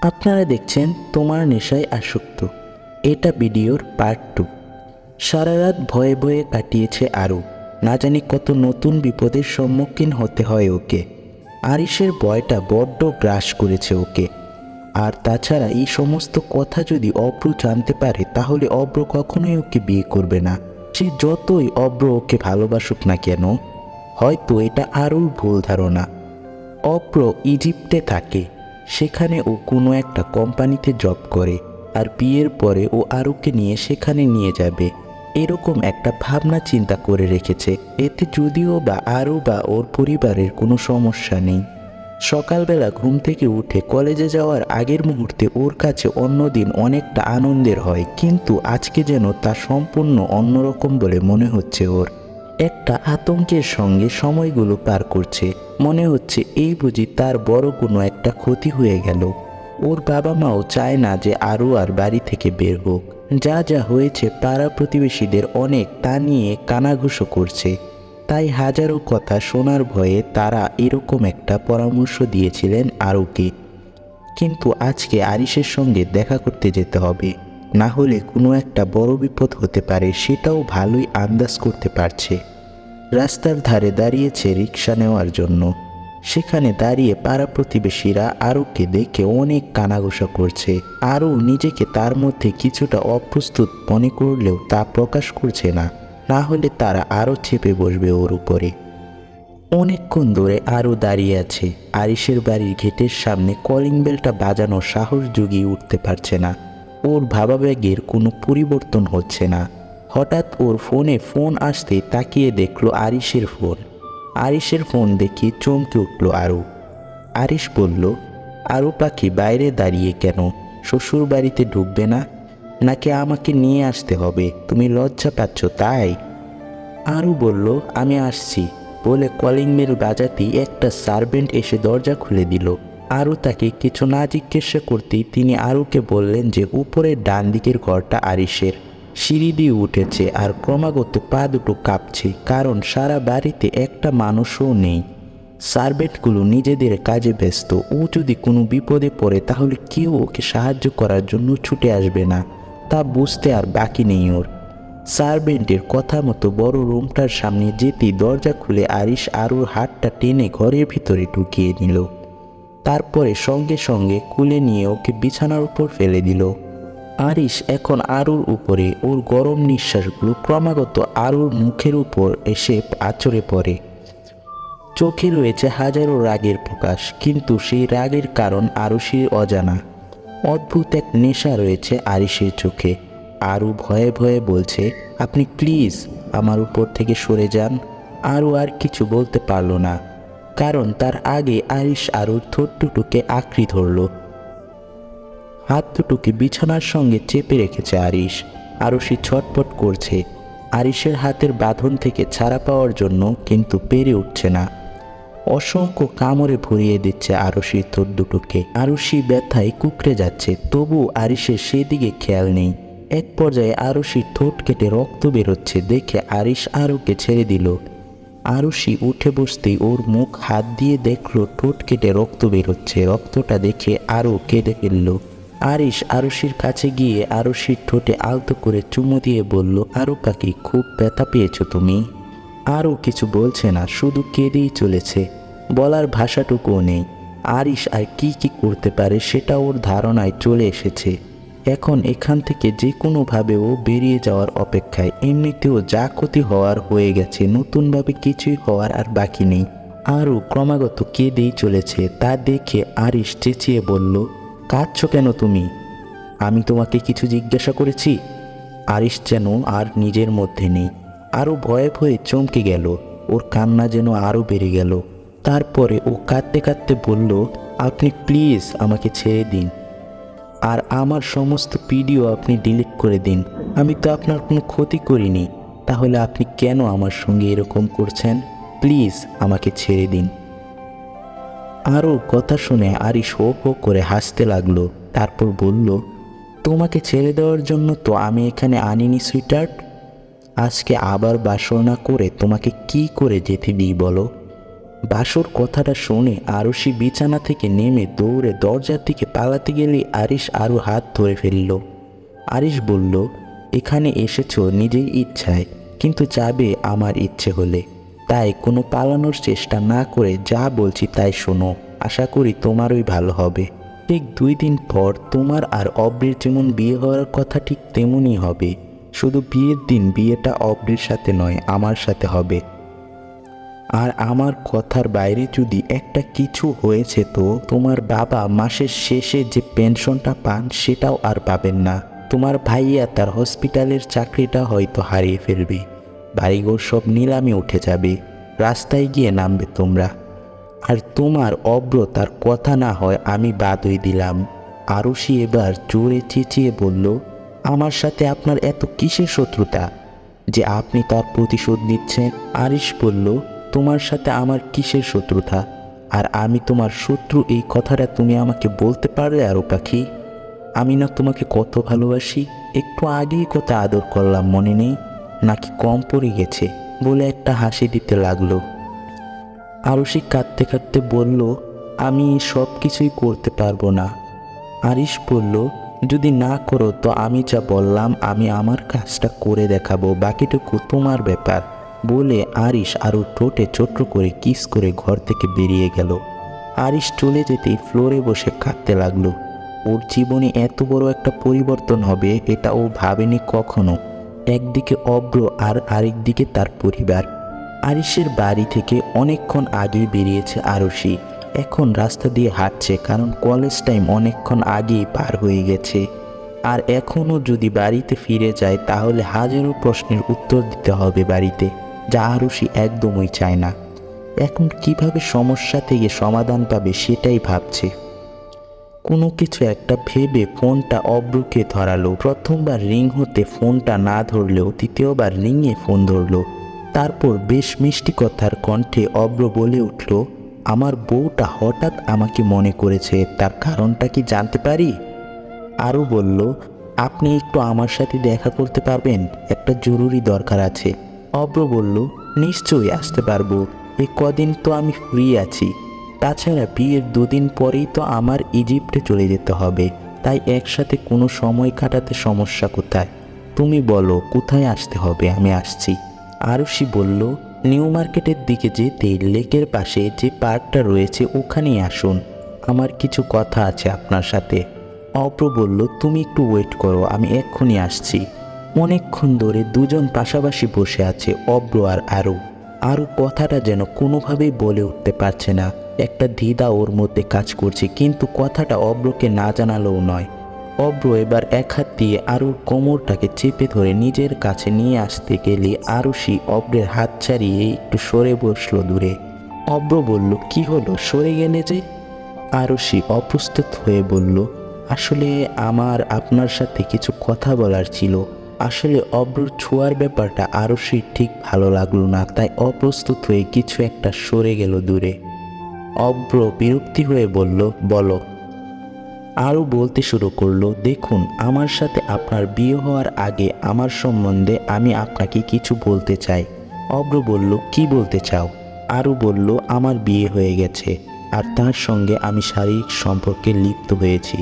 আপনারা দেখছেন তোমার নেশায় আসক্ত। এটা ভিডিওর পার্ট 2। সারা রাত ভয়ে ভয়ে কাটিয়েছে আরও। না জানি কত নতুন বিপদের সম্মুখীন হতে হয় ওকে। আরিশের ভয়টা বড্ড গ্রাস করেছে ওকে। আর তাছাড়া এই সমস্ত কথা যদি অব্র জানতে পারে তাহলে অব্র কখনোই ওকে বিয়ে করবে না। সে যতই অব্র ওকে ভালোবাসুক না কেন, হয়তো এটা আরুর ভুল ধারণা। অব্র ইজিপ্টে থাকে, সেখানে ও কোনো একটা কোম্পানিতে জব করে, আর বিয়ের পরে ও আরুকে নিয়ে সেখানে নিয়ে যাবে এরকম একটা ভাবনা চিন্তা করে রেখেছে। এতে যদিও বা আরু বা ওর পরিবারের কোনো সমস্যা নেই। সকালবেলা ঘুম থেকে উঠে কলেজে যাওয়ার আগের মুহূর্তে ওর কাছে অন্যদিন অনেকটা আনন্দের হয়, কিন্তু আজকে যেন তা সম্পূর্ণ অন্যরকম বলে মনে হচ্ছে ওর। একটা আতঙ্কের সঙ্গে সময়গুলো পার করছে। মনে হচ্ছে এই বুঝি তার বড় কোনো একটা ক্ষতি হয়ে গেল। ওর বাবা মাও চায় না যে আরও আর বাড়ি থেকে বের হোক। যা যা হয়েছে পাড়া প্রতিবেশীদের অনেক তা নিয়ে কানাঘুষো করছে। তাই হাজারো কথা শোনার ভয়ে তারা এরকম একটা পরামর্শ দিয়েছিলেন আরুকে। কিন্তু আজকে আরিশের সঙ্গে দেখা করতে যেতে হবে, না হলে কোনো একটা বড় বিপদ হতে পারে, সেটাও ভালোই আন্দাজ করতে পারছে। রাস্তার ধারে দাঁড়িয়েছে রিক্সা নেওয়ার জন্য। সেখানে দাঁড়িয়ে পাড়া প্রতিবেশীরা আরুকে দেখে অনেক কানাঘুষা করছে। আরু নিজেকে তার মধ্যে কিছুটা অপ্রস্তুত মনে করলেও তা প্রকাশ করছে না, না হলে তারা আরও চেপে বসবে ওর উপরে। অনেকক্ষণ ধরে আরও দাঁড়িয়ে আছে। আরিশের বাড়ির গেটের সামনে কলিং বেলটা বাজানোর সাহস জুগিয়ে উঠতে পারছে না। ওর ভাবাবেগের কোনো পরিবর্তন হচ্ছে না। হঠাৎ ওর ফোনে ফোন আসতে তাকিয়ে দেখলো আরিশের ফোন। আরিশের ফোন দেখে চমকে উঠল আরু। আরিশ বলল, আরু পাখি বাইরে দাঁড়িয়ে কেন? শ্বশুর বাড়িতে ঢুকবে না? নাকি আমাকে নিয়ে আসতে হবে? তুমি লজ্জা পাচ্ছ তাই? আরু বলল, আমি আসছি বলে কলিং বেল বাজাতেই একটা সার্ভেন্ট এসে দরজা খুলে দিল। আরু তাকে কিছু না জিজ্ঞাসা করতেই তিনি আরুকে বললেন যে উপরের ডান দিকের ঘরটা আরিশের। সিঁড়ি দিয়ে উঠেছে আর ক্রমাগত পা দুটো কাঁপছে, কারণ সারা বাড়িতে একটা মানুষও নেই। সার্ভেন্টগুলো নিজেদের কাজে ব্যস্ত। ও যদি কোনো বিপদে পড়ে তাহলে কেউ ওকে সাহায্য করার জন্য ছুটে আসবে না, তা বুঝতে আর বাকি নেই ওর। সার্ভেন্টের কথা মতো বড় রুমটার সামনে যেতেই দরজা খুলে আরিশ আরুর হাতটা টেনে ঘরের ভিতরে ঢুকিয়ে নিল। তারপরে সঙ্গে সঙ্গে কুলে নিয়ে ওকে বিছানার উপর ফেলে দিল। আরিশ এখন আরুর উপরে। ওর গরম নিঃশ্বাসগুলো ক্রমাগত আরুর মুখের উপর এসে আছড়ে পড়ে। চোখে রয়েছে হাজারো রাগের প্রকাশ, কিন্তু সেই রাগের কারণ আরুষির অজানা। অদ্ভুত এক নেশা রয়েছে আরিশের চোখে। আরু ভয়ে ভয়ে বলছে, আপনি প্লিজ আমার উপর থেকে সরে যান। আরু আর কিছু বলতে পারল না, কারণ তার আগে আরিশ আরুর ঠোঁট দুটোকে আঁকড়ে ধরল। হাত দুটোকে বিছানার সঙ্গে চেপে রেখেছে আরিশ। আরুষি ছটপট করছে আরিশের হাতের বাঁধন থেকে ছাড়া পাওয়ার জন্য, কিন্তু পেরে উঠছে না। অসংখ্য কামড়ে ভরিয়ে দিচ্ছে আরুষির ঠোঁট দুটোকে। আরুষি ব্যথায় কুঁকড়ে যাচ্ছে, তবু আরিশের সেদিকে খেয়াল নেই। এক পর্যায়ে আরুষির ঠোঁট কেটে রক্ত বেরোচ্ছে দেখে আরিশ আরুকে ছেড়ে দিল। আরুষি উঠে বসতেই ওর মুখ হাত দিয়ে দেখলো ঠোঁট কেটে রক্ত বেরোচ্ছে। রক্তটা দেখে আরও কেঁদে ফেলল। আরিশ আরুষির কাছে গিয়ে আরুষির ঠোঁটে আলতো করে চুমু দিয়ে বলল, আরু পাখি, খুব ব্যথা পেয়েছো তুমি? আরও কিছু বলছে না, শুধু কেঁদেই চলেছে। বলার ভাষাটুকুও নেই। আরিশ আর কি কি করতে পারে সেটা ওর ধারণায় চলে এসেছে। এখন এখান থেকে যে কোনোভাবে ও বেরিয়ে যাওয়ার অপেক্ষায়। এমনিতেও যা ক্ষতি হওয়ার হয়ে গেছে, নতুনভাবে কিছুই হওয়ার আর বাকি নেই। আরও ক্রমাগত কেঁদেই চলেছে। তা দেখে আরিশ চেঁচিয়ে বলল, কাঁদছো কেন তুমি? আমি তোমাকে কিছু জিজ্ঞাসা করেছি? আরিশ যেন আর নিজের মধ্যে নেই। আরও ভয়ে ভয়ে চমকে গেল। ওর কান্না যেন আরও বেড়ে গেল। তারপরে ও কাঁদতে কাঁদতে বলল, আপনি প্লিজ আমাকে ছেড়ে দিন, আর আমার সমস্ত ভিডিও আপনি ডিলিট করে দিন। আমি তো আপনার কোনো ক্ষতি করিনি, তাহলে আপনি কেন আমার সঙ্গে এরকম করছেন? প্লিজ আমাকে ছেড়ে দিন। আরও কথা শুনে আরিশ হো হো করে হাসতে লাগলো। তারপর বলল, তোমাকে ছেড়ে দেওয়ার জন্য তো আমি এখানে আনিনি সুইটার্ট। আজকে আবার বাসনা করে তোমাকে কি করে যেতে দিই বলো? বাসর কথাটা শুনে আরুষি বিছানা থেকে নেমে দৌড়ে দরজার দিকে পালাতে গেলে আরিশ আরও হাত ধরে ফেলল। আরিশ বলল, এখানে এসেছো নিজেই ইচ্ছায়, কিন্তু যাবে আমার ইচ্ছে হলে, তাই কোনো পালানোর চেষ্টা না করে যা বলছি তাই শোনো, আশা করি তোমারই ভালো হবে। ঠিক 2 দিন পর তোমার আর অব্রির যেমন বিয়ে হওয়ার কথা ঠিক তেমনই হবে, শুধু বিয়ের দিন বিয়েটা অব্রির সাথে নয়, আমার সাথে হবে। আর আমার কথার বাইরে যদি একটা কিছু হয়েছে তো তোমার বাবা মাসের শেষে যে পেনশনটা পান সেটাও আর পাবেন না। তোমার ভাইয়া তার হসপিটালের চাকরিটা হয়তো হারিয়ে ফেলবে, বাড়িঘর সব নিলামে উঠে যাবে, রাস্তায় গিয়ে নামবে তোমরা। আর তোমার অব্র তার কথা না হয় আমি বাদই দিলাম। আরুষি এবার জোরে চেঁচিয়ে বলল, আমার সাথে আপনার এত কিসের শত্রুতা যে আপনি তার প্রতিশোধ নিচ্ছেন? আরিশ বলল, তোমার সাথে আমার কিসের শত্রুতা? আর আমি তোমার শত্রু এই কথাটা তুমি আমাকে বলতে পারলে আরও পাখি? আমি না তোমাকে কত ভালোবাসি, একটু আগেই কত আদর করলাম, মনে নেই নাকি কম পড়ে গেছে? বলে একটা হাসি দিতে লাগলো। আরুষি কাঁদতে কাঁদতে বলল, আমি সব কিছুই করতে পারবো না। আরিশ বলল, যদি না করো তো আমি যা বললাম আমি আমার কাজটা করে দেখাবো, বাকিটুকু তোমার ব্যাপার। বলে আরিশ আরও ঠোঁটে ছোট্ট করে কিস করে ঘর থেকে বেরিয়ে গেল। আরিশ চলে যেতেই ফ্লোরে বসে কাঁদতে লাগলো। ওর জীবনে এত বড় একটা পরিবর্তন হবে এটা ও ভাবেনি কখনো। একদিকে অব্র আর আরেকদিকে তার পরিবার। আরিশের বাড়ি থেকে অনেকক্ষণ আগেই বেরিয়েছে আরুষি, এখন রাস্তা দিয়ে হাঁটছে, কারণ কলেজ টাইম অনেকক্ষণ আগেই পার হয়ে গেছে। আর এখনও যদি বাড়িতে ফিরে যায় তাহলে হাজারো প্রশ্নের উত্তর দিতে হবে বাড়িতে, যা আরুষি একদমই চায় না। এখন কিভাবে সমস্যা থেকে সমাধান পাবে সেটাই ভাবছে। কোনো কিছু একটা ভেবে ফোনটা অব্রুকে ধরালো। প্রথমবার রিং হতে ফোনটা না ধরলেও দ্বিতীয়বার রিংয়ে ফোন ধরলো। তারপর বেশ মিষ্টি কথার কণ্ঠে অব্র বলে উঠল, আমার বউটা হঠাৎ আমাকে মনে করেছে, তার কারণটা কি জানতে পারি? আরও বলল, আপনি একটু আমার সাথে দেখা করতে পারবেন, একটা জরুরি দরকার আছে। অব্র বলল, নিশ্চয়ই আসতে পারবো, এই কদিন তো আমি ফ্রি আছি। তাছাড়া বিয়ের 2 দিন পরেই তো আমার ইজিপ্টে চলে যেতে হবে, তাই একসাথে কোনো সময় কাটাতে সমস্যা কোথায়? তুমি বলো কোথায় আসতে হবে, আমি আসছি। আরুষি বলল, নিউ মার্কেটের দিকে যেতে লেকের পাশে যে পার্কটা রয়েছে ওখানেই আসুন, আমার কিছু কথা আছে আপনার সাথে। অব্র বলল, তুমি একটু ওয়েট করো, আমি এক্ষুনি আসছি। অনেকক্ষণ ধরে দুজন পাশাপাশি বসে আছে, অব্র আর আরও কথাটা যেন কোনোভাবেই বলে উঠতে পারছে না। একটা দ্বিধা ওর মধ্যে কাজ করছে, কিন্তু কথাটা অব্রকে না জানালেও নয়। অব্র এবার এক হাত দিয়ে আরুর কোমরটাকে চেপে ধরে নিজের কাছে নিয়ে আসতে গেলে আরুষি অব্রের হাত ছাড়িয়ে একটু সরে বসলো দূরে। অব্র বলল, কি হলো, সরে গেলে যে? আরুষি অপ্রস্তুত হয়ে বলল, আসলে আমার আপনার সাথে কিছু কথা বলার ছিল। আসলে অব্রর ছোঁয়ার ব্যাপারটা আরুষির ঠিক ভালো লাগলো না, তাই অপ্রস্তুত হয়ে কিছু একটা সরে গেল দূরে। অব্র বিরক্তি হয়ে বলল, বলো। আরও বলতে শুরু করলো, দেখুন আমার সাথে আপনার বিয়ে হওয়ার আগে আমার সম্বন্ধে আমি আপনাকে কিছু বলতে চাই। অব্র বলল, কি বলতে চাও? আরও বলল, আমার বিয়ে হয়ে গেছে আর তার সঙ্গে আমি শারীরিক সম্পর্কে লিপ্ত হয়েছি,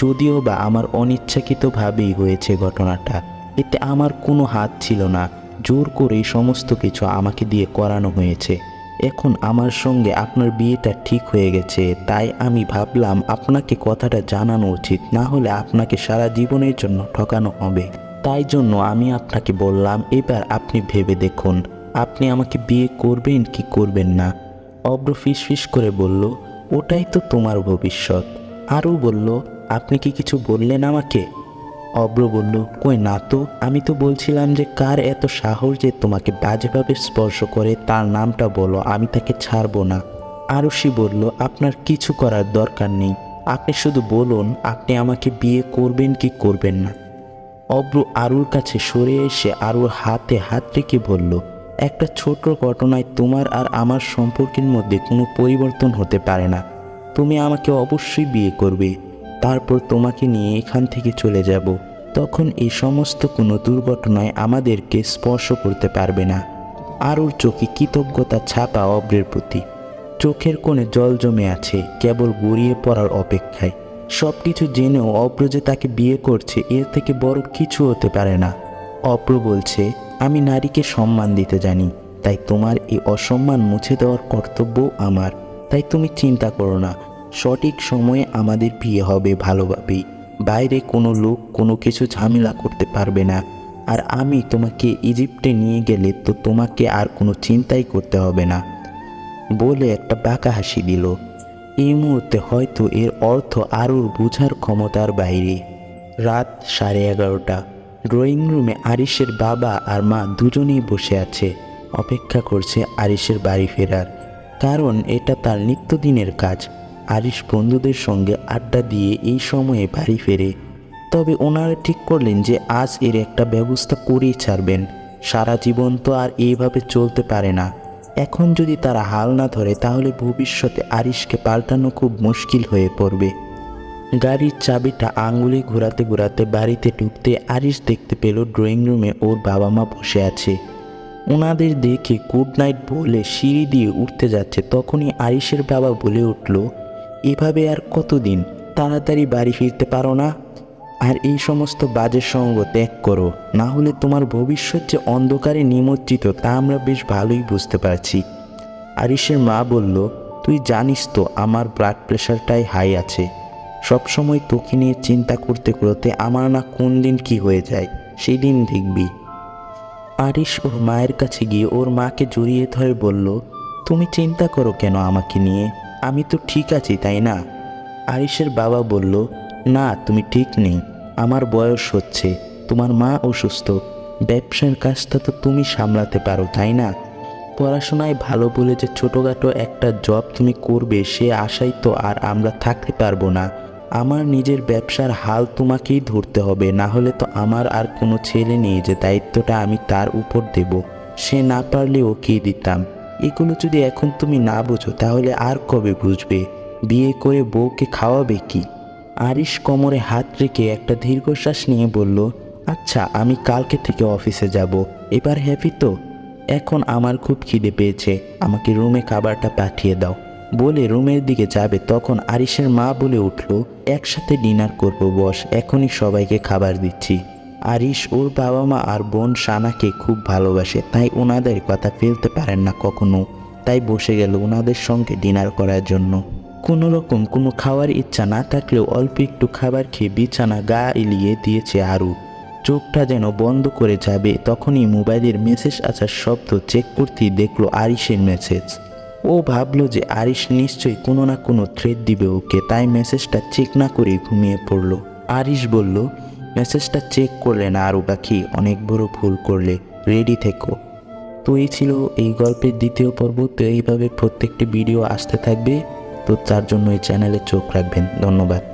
যদিও বা আমার অনিচ্ছাকৃতভাবেই হয়েছে ঘটনাটা, এতে আমার কোনো হাত ছিল না, জোর করে সমস্ত কিছু আমাকে দিয়ে করানো হয়েছে। এখন আমার সঙ্গে আপনার বিয়েটা ঠিক হয়ে গেছে, তাই আমি ভাবলাম আপনাকে কথাটা জানানো উচিত, না হলে আপনাকে সারা জীবনের জন্য ঠকানো হবে। তাই জন্য আমি আপনাকে বললাম, এবার আপনি ভেবে দেখুন আপনি আমাকে বিয়ে করবেন কি করবেন না। অব্র ফিসফিস করে বলল, ওটাই তো তোমার ভবিষ্যৎ। আরও বলল, আপনি কি কিছু বললেন আমাকে? অব্র বলল, কই না তো, আমি তো বলছিলাম যে কার এত সাহস যে তোমাকে বাজেভাবে স্পর্শ করে তার নামটা বলো, আমি তাকে ছাড়বো না। আরুষি বলল, আপনার কিছু করার দরকার নেই, আপনি শুধু বলুন আপনি আমাকে বিয়ে করবেন কি করবেন না। অব্র আরুর কাছে সরে এসে আরুর হাতে হাত রেখে বলল, একটা ছোট ঘটনায় তোমার আর আমার সম্পর্কের মধ্যে কোনো পরিবর্তন হতে পারে না। তুমি আমাকে অবশ্যই বিয়ে করবে, তারপর তোমাকে নিয়ে এখান থেকে চলে যাব, তখন এই সমস্ত কোনো দুর্ঘটনায় আমাদেরকে স্পর্শ করতে পারবে না। আরুর চোখে কৃতজ্ঞতা ছাপা অব্রের প্রতি। চোখের কোণে জল জমে আছে, কেবল গড়িয়ে পড়ার অপেক্ষায়। সব কিছু জেনেও অব্র যে তাকে বিয়ে করছে, এর থেকে বড় কিছু হতে পারে না। অব্র বলছে, আমি নারীকে সম্মান দিতে জানি, তাই তোমার এই অসম্মান মুছে দেওয়ার কর্তব্য আমার। তাই তুমি চিন্তা করো না, সঠিক সময়ে আমাদের বিয়ে হবে ভালোভাবেই। বাইরে কোনো লোক কোনো কিছু ঝামেলা করতে পারবে না। আর আমি তোমাকে ইজিপ্টে নিয়ে গেলে তো তোমাকে আর কোনো চিন্তাই করতে হবে না, বলে একটা বাঁকা হাসি দিল। এই মুহূর্তে হয়তো এর অর্থ আরুর বোঝার ক্ষমতার বাইরে। রাত 11:30। ড্রয়িং রুমে আরিশের বাবা আর মা দুজনেই বসে আছে, অপেক্ষা করছে আরিশের বাড়ি ফেরার। কারণ এটা তার নিত্যদিনের কাজ। আরিশ বন্ধুদের সঙ্গে আড্ডা দিয়ে এই সময়ে বাড়ি ফেরে। তবে ওনারা ঠিক করলেন যে আজ এর একটা ব্যবস্থা করেই ছাড়বেন। সারা জীবন তো আর এইভাবে চলতে পারে না। এখন যদি তারা হাল না ধরে তাহলে ভবিষ্যতে আরিশকে পাল্টানো খুব মুশকিল হয়ে পড়বে। গাড়ির চাবিটা আঙ্গুলে ঘোরাতে ঘোরাতে বাড়িতে ঢুকতে আরিশ দেখতে পেল ড্রয়িং রুমে ওর বাবা মা বসে আছে। ওনাদের দেখে গুড নাইট বলে সিঁড়ি দিয়ে উঠতে যাচ্ছে, তখনই আরিশের বাবা বলে উঠল, এভাবে আর কতদিন? তাড়াতাড়ি বাড়ি ফিরতে পারো না? আর এই সমস্ত বাজে সঙ্গ ত্যাগ করো, না হলে তোমার ভবিষ্যৎ যে অন্ধকারে নিমজ্জিত তা আমরা বেশ ভালোই বুঝতে পারছি। আরিশের মা বলল, তুই জানিস তো আমার ব্লাড প্রেশারটাই হাই আছে। সবসময় তোকে নিয়ে চিন্তা করতে করতে আমার না কোন দিন কি হয়ে যায়, সেই দিন দেখবি। আরিশ ওর মায়ের কাছে গিয়ে ওর মাকে জড়িয়ে ধরে বলল, তুমি চিন্তা করো কেন আমাকে নিয়ে? আমি তো ঠিক আছি, তাই না? আরিশের বাবা বলল, না তুমি ঠিক নেই। আমার বয়স হচ্ছে, তোমার মা অসুস্থ, ব্যবসার কাজটা তো তুমি সামলাতে পারো, তাই না? পড়াশোনায় ভালো বলে যে ছোটোখাটো একটা জব তুমি করবে সে আশাই তো আর আমরা থাকতে পারবো না। আমার নিজের ব্যবসার হাল তোমাকেই ধরতে হবে, না হলে তো আমার আর কোনো ছেলে নেই যে দায়িত্বটা আমি তার উপর দেব। সে না পারলে ওকে দিতাম। এগুলো যদি এখন তুমি না বোঝো তাহলে আর কবে বুঝবে? বিয়ে করে বউকে খাওয়াবে কি? আরিশ কোমরে হাত রেখে একটা দীর্ঘশ্বাস নিয়ে বলল, আচ্ছা আমি কালকে থেকে অফিসে যাব। এবার হ্যাপি তো? এখন আমার খুব খিদে পেয়েছে, আমাকে রুমে খাবারটা পাঠিয়ে দাও। বলে রুমের দিকে যাবে তখন আরিশের মা বলে উঠল, একসাথে ডিনার করব বস, এখনই সবাইকে খাবার দিচ্ছি। আরিশ ওর বাবা মা আর বোন সানাকে খুব ভালোবাসে, তাই ওনাদের কথা ফেলতে পারেন না কখনো। তাই বসে গেল ওনাদের সঙ্গে ডিনার করার জন্য। কোনো রকম কোনো খাওয়ার ইচ্ছা না থাকলেও অল্প একটু খাবার খেয়ে বিছানা গা এলিয়ে দিয়েছে আরু। চোখটা যেন বন্ধ করে যাবে তখনই মোবাইলের মেসেজ আসার শব্দ চেক করতেই দেখলো আরিশের মেসেজ। ও ভাবলো যে আরিশ নিশ্চয়ই কোনো না কোনো থ্রেট দিবে ওকে, তাই মেসেজটা চেক না করে ঘুমিয়ে পড়লো। আরিশ বলল, মেসেজটা চেক করলে না আরু পাখি, অনেক বড় ভুল করলে, রেডি থেকো। তো এই ছিল এই গল্পের দ্বিতীয় পর্ব। তো এইভাবে প্রত্যেকটি ভিডিও আসতে থাকবে, তো তার জন্য এই চ্যানেলে চোখ রাখবেন। ধন্যবাদ।